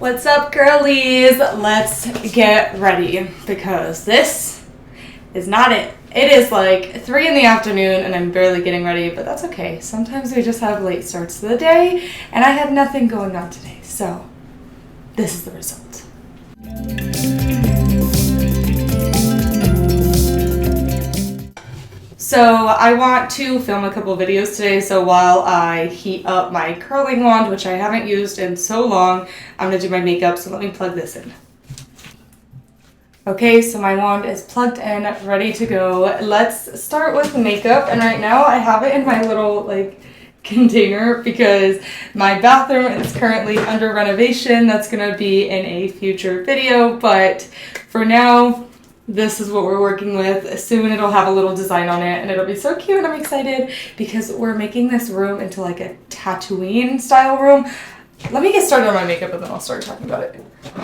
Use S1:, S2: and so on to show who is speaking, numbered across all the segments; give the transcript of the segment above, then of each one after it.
S1: What's up, girlies? Let's get ready because this is not it. It is like 3 in the afternoon and I'm barely getting ready, but that's okay. Sometimes we just have late starts to the day and I had nothing going on today, so this is the result. So I want to film a couple videos today, so while I heat up my curling wand, which I haven't used in so long, I'm going to do my makeup, so let me plug this in. Okay, so my wand is plugged in, ready to go. Let's start with the makeup, and right now I have it in my little, container because my bathroom is currently under renovation. That's going to be in a future video, but for now, this is what we're working with. Soon it'll have a little design on it and it'll be so cute and I'm excited because we're making this room into like a Tatooine style room. Let me get started on my makeup and then I'll start talking about it.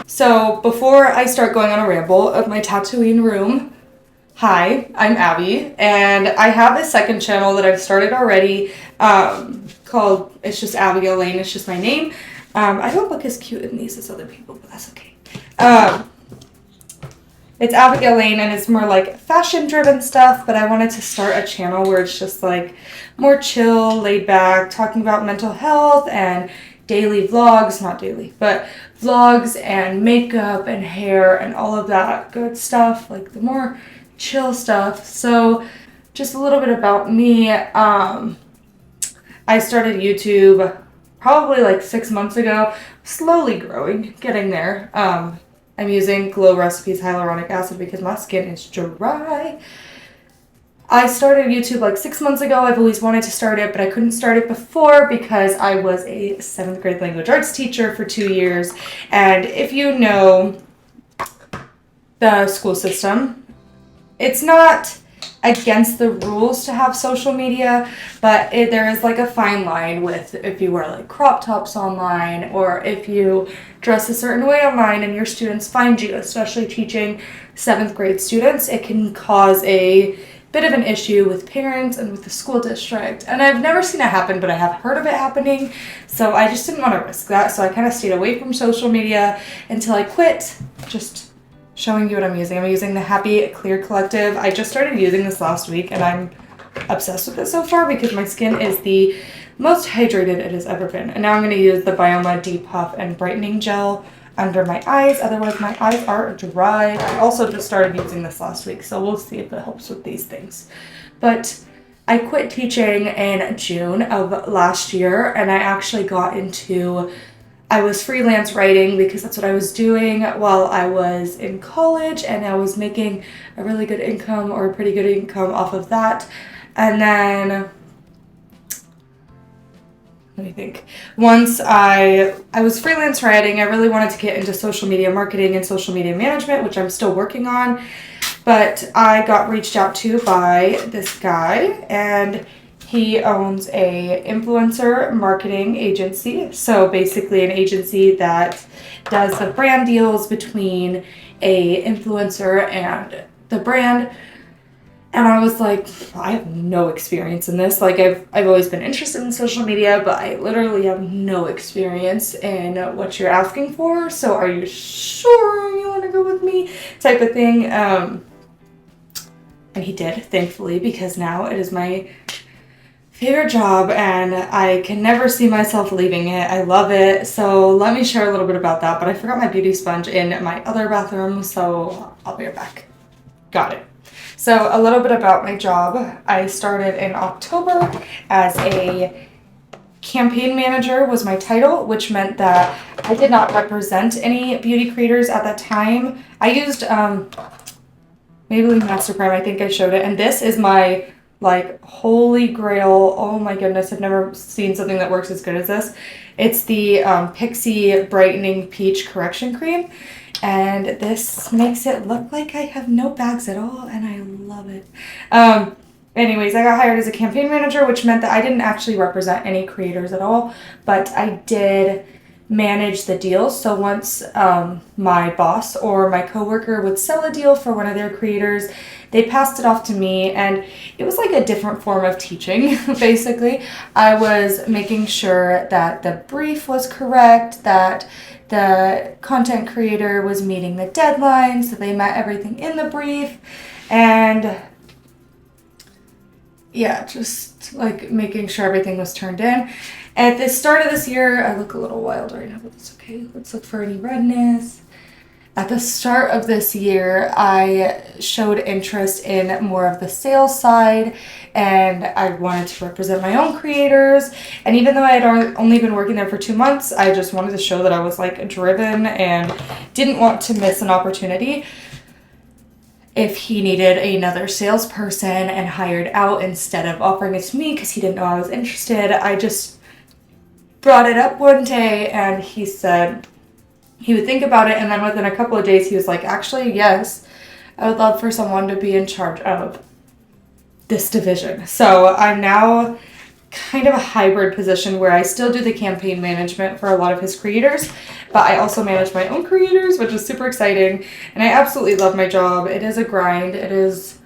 S1: So before I start going on a ramble of my Tatooine room, hi, I'm Abby and I have a second channel that I've started already called, it's just Abigail Lane, it's just my name. I don't look as cute in these as other people, but that's okay. It's Abigail Lane and it's more like fashion driven stuff, but I wanted to start a channel where it's just like more chill, laid back, talking about mental health and daily vlogs, not daily, but vlogs and makeup and hair and all of that good stuff, like the more chill stuff. So just a little bit about me. I started YouTube probably like 6 months ago, slowly growing, getting there. I'm using Glow Recipes hyaluronic acid because my skin is dry. I started YouTube like 6 months ago. I've always wanted to start it, but I couldn't start it before because I was a 7th grade language arts teacher for 2 years. And if you know the school system, it's not against the rules to have social media, but there is like a fine line with if you wear like crop tops online or if you dress a certain way online and your students find you, especially teaching 7th grade students, it can cause a bit of an issue with parents and with the school district. And I've never seen it happen, but I have heard of it happening, so I just didn't want to risk that, so I kind of stayed away from social media until I quit. Just showing you what I'm using. I'm using the Happy Clear Collective. I just started using this last week and I'm obsessed with it so far because my skin is the most hydrated it has ever been. And now I'm going to use the Bioma Depuff and Brightening Gel under my eyes. Otherwise my eyes are dry. I also just started using this last week, so we'll see if it helps with these things. But I quit teaching in June of last year and I actually got into I was freelance writing because that's what I was doing while I was in college and I was making a really good income or a pretty good income off of that. And then, let me think. Once I was freelance writing, I really wanted to get into social media marketing and social media management, which I'm still working on. But I got reached out to by this guy and he owns a influencer marketing agency. So basically an agency that does the brand deals between a influencer and the brand. And I was like, I have no experience in this. Like I've always been interested in social media, but I literally have no experience in what you're asking for. So are you sure you want to go with me? Type of thing. And he did, thankfully, because now it is my favorite job and I can never see myself leaving it. I love it. So let me share a little bit about that, but I forgot my beauty sponge in my other bathroom, so I'll be right back. Got it. So a little bit about my job. I started in October as a campaign manager was my title, which meant that I did not represent any beauty creators at that time. I used Maybelline Master Prime, I think I showed it, and this is my holy grail. Oh my goodness, I've never seen something that works as good as this. It's the Pixie Brightening Peach Correction Cream, and this makes it look like I have no bags at all, and I love it. Anyways, I got hired as a campaign manager, which meant that I didn't actually represent any creators at all, but I did manage the deals. So once my boss or my coworker would sell a deal for one of their creators, they passed it off to me, and it was like a different form of teaching, basically. I was making sure that the brief was correct, that the content creator was meeting the deadlines, that they met everything in the brief, and yeah, just like making sure everything was turned in. At the start of this year, I look a little wild right now, but it's okay. Let's look for any redness. At the start of this year, I showed interest in more of the sales side, and I wanted to represent my own creators. And even though I had only been working there for 2 months, I just wanted to show that I was like driven and didn't want to miss an opportunity. If he needed another salesperson and hired out instead of offering it to me because he didn't know I was interested, I just brought it up one day, and he said he would think about it, and then within a couple of days he was like, actually, yes, I would love for someone to be in charge of this division. So I'm now kind of a hybrid position where I still do the campaign management for a lot of his creators, but I also manage my own creators, which is super exciting, and I absolutely love my job. It is a grind. It is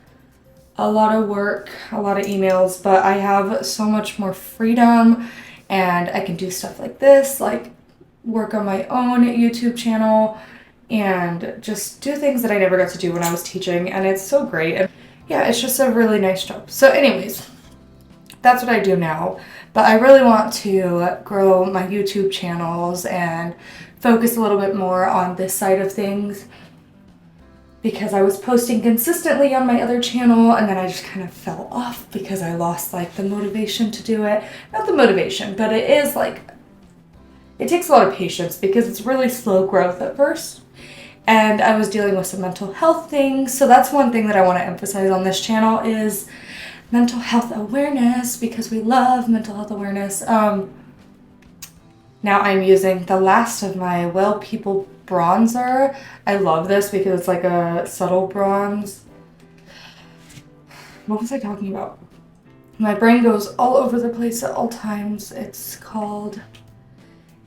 S1: a lot of work, a lot of emails, but I have so much more freedom, and I can do stuff like this, like work on my own YouTube channel and just do things that I never got to do when I was teaching, and it's so great. And yeah, it's just a really nice job. So anyways, that's what I do now, but I really want to grow my YouTube channels and focus a little bit more on this side of things, because I was posting consistently on my other channel, and then I just kind of fell off because I lost like the motivation to do it. Not the motivation, but it is like, it takes a lot of patience because it's really slow growth at first. And I was dealing with some mental health things. So that's one thing that I want to emphasize on this channel is mental health awareness, because we love mental health awareness. Now I'm using the last of my Well People bronzer. I love this because it's like a subtle bronze. What was I talking about? My brain goes all over the place at all times. It's called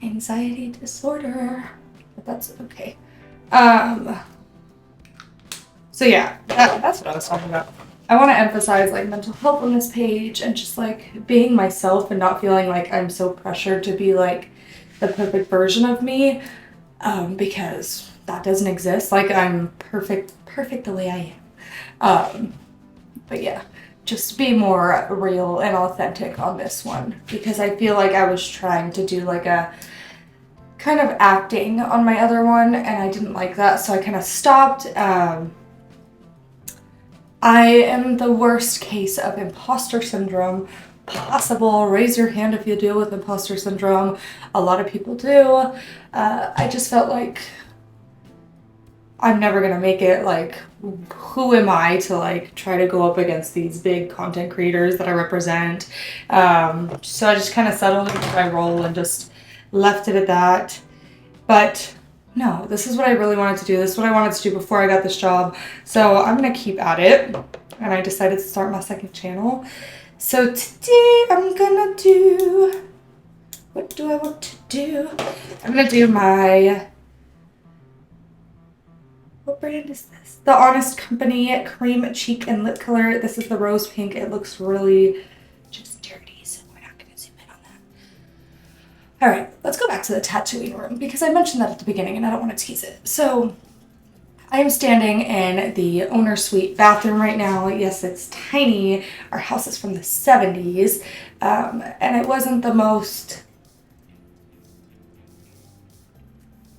S1: anxiety disorder, but that's okay. So yeah, that's what I was talking about. I want to emphasize like mental health on this page, and just like being myself and not feeling like I'm so pressured to be like the perfect version of me, because that doesn't exist. Like I'm perfect the way I am. But yeah, just be more real and authentic on this one, because I feel like I was trying to do like a kind of acting on my other one, and I didn't like that, so I kind of stopped. I am the worst case of imposter syndrome possible. Raise your hand if you deal with imposter syndrome. A lot of people do. I just felt like I'm never gonna make it. Like, who am I to like try to go up against these big content creators that I represent? So I just kind of settled into my role and just left it at that. But no, this is what I really wanted to do. This is what I wanted to do before I got this job. So I'm gonna keep at it. And I decided to start my second channel. So today I'm gonna do, what do I want to do? I'm gonna do my, what brand is this? The Honest Company Cream Cheek and Lip Color. This is the rose pink. It looks really just dirty, so we're not gonna zoom in on that. All right, let's go back to the tattooing room, because I mentioned that at the beginning and I don't want to tease it. So I am standing in the owner suite bathroom right now. Yes, it's tiny. Our house is from the 70s, and it wasn't the most,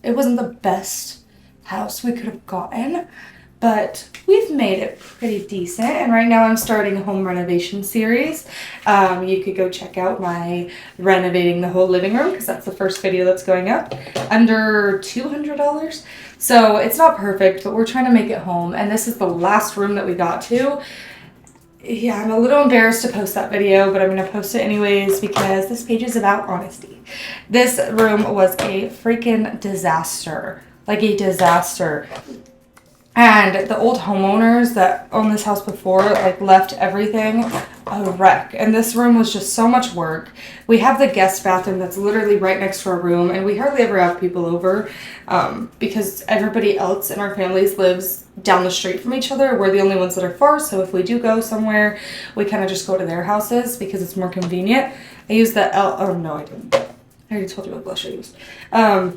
S1: it wasn't the best house we could have gotten, but we've made it pretty decent. And right now I'm starting a home renovation series. You could go check out my renovating the whole living room, because that's the first video that's going up. Under $200. So it's not perfect, but we're trying to make it home. And this is the last room that we got to. Yeah, I'm a little embarrassed to post that video, but I'm going to post it anyways because this page is about honesty. This room was a freaking disaster. Like a disaster. And the old homeowners that owned this house before, like, left everything a wreck. And this room was just so much work. We have the guest bathroom that's literally right next to our room, and we hardly ever have people over because everybody else in our families lives down the street from each other. We're the only ones that are far, so if we do go somewhere, we kind of just go to their houses because it's more convenient. I used the oh no, I didn't. I already told you what blush I used. Right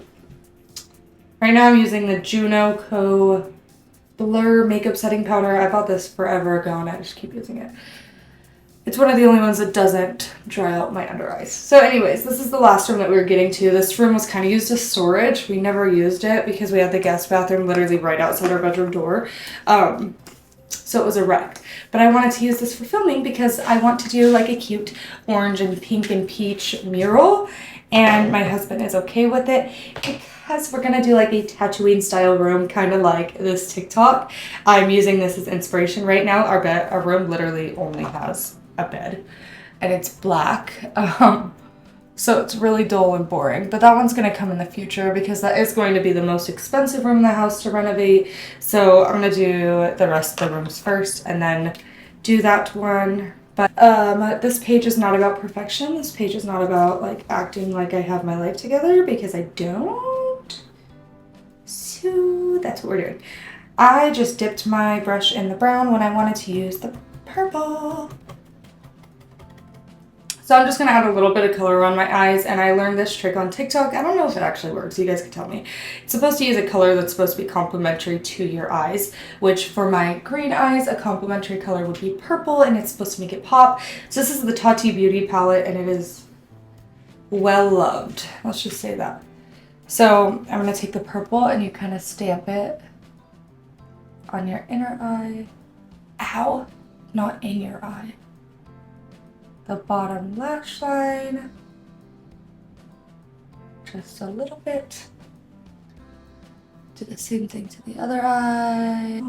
S1: now I'm using the Juno Co. Blur makeup setting powder. I bought this forever ago and I just keep using it. It's one of the only ones that doesn't dry out my under eyes. So anyways, this is the last room that we were getting to. This room was kind of used as storage. We never used it because we had the guest bathroom literally right outside our bedroom door. So it was a wreck. But I wanted to use this for filming because I want to do like a cute orange and pink and peach mural. And my husband is okay with it because we're gonna do like a Tatooine style room, kind of like this TikTok. I'm using this as inspiration right now. Our room literally only has a bed and it's black. So it's really dull and boring, but that one's gonna come in the future because that is going to be the most expensive room in the house to renovate. So I'm gonna do the rest of the rooms first and then do that one. But this page is not about perfection. This page is not about like acting like I have my life together because I don't. So that's what we're doing. I just dipped my brush in the brown when I wanted to use the purple. So I'm just going to add a little bit of color around my eyes, and I learned this trick on TikTok. I don't know if it actually works. You guys can tell me. It's supposed to use a color that's supposed to be complementary to your eyes, which for my green eyes, a complementary color would be purple, and it's supposed to make it pop. So this is the Tati Beauty palette, and it is well loved. Let's just say that. So I'm going to take the purple, and you kind of stamp it on your inner eye. Ow, not in your eye. The bottom lash line, just a little bit. Do the same thing to the other eye.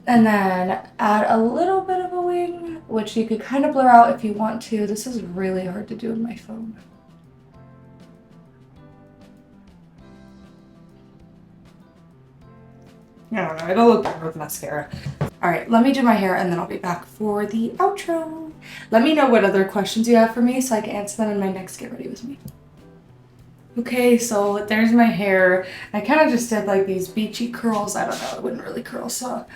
S1: And then add a little bit of a wing, which you could kind of blur out if you want to. This is really hard to do on my phone. I don't know, it'll look better with mascara. All right, let me do my hair and then I'll be back for the outro. Let me know what other questions you have for me so I can answer them in my next Get Ready With Me. Okay, so there's my hair. I kind of just did like these beachy curls. I don't know, it wouldn't really curl, so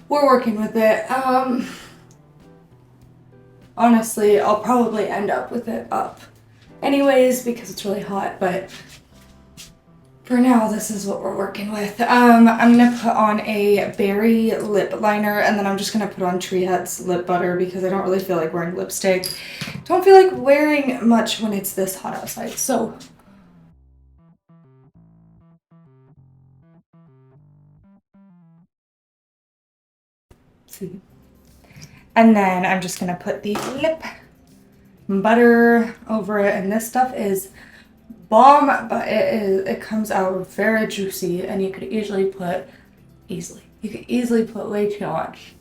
S1: we're working with it. Honestly, I'll probably end up with it up anyways because it's really hot, but for now, this is what we're working with. I'm going to put on a berry lip liner, and then I'm just going to put on Tree Hut's lip butter because I don't really feel like wearing lipstick. Don't feel like wearing much when it's this hot outside, so. See. And then I'm just going to put the lip butter over it, and this stuff is bomb, but it comes out very juicy, and you could easily put way too much.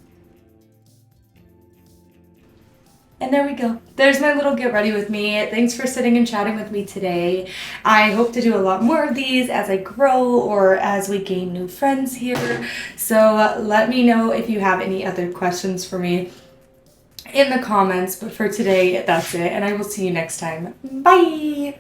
S1: And there we go. There's my little Get Ready With Me. Thanks for sitting and chatting with me today. I hope to do a lot more of these as I grow or as we gain new friends here. So let me know if you have any other questions for me in the comments. But for today, that's it. And I will see you next time. Bye!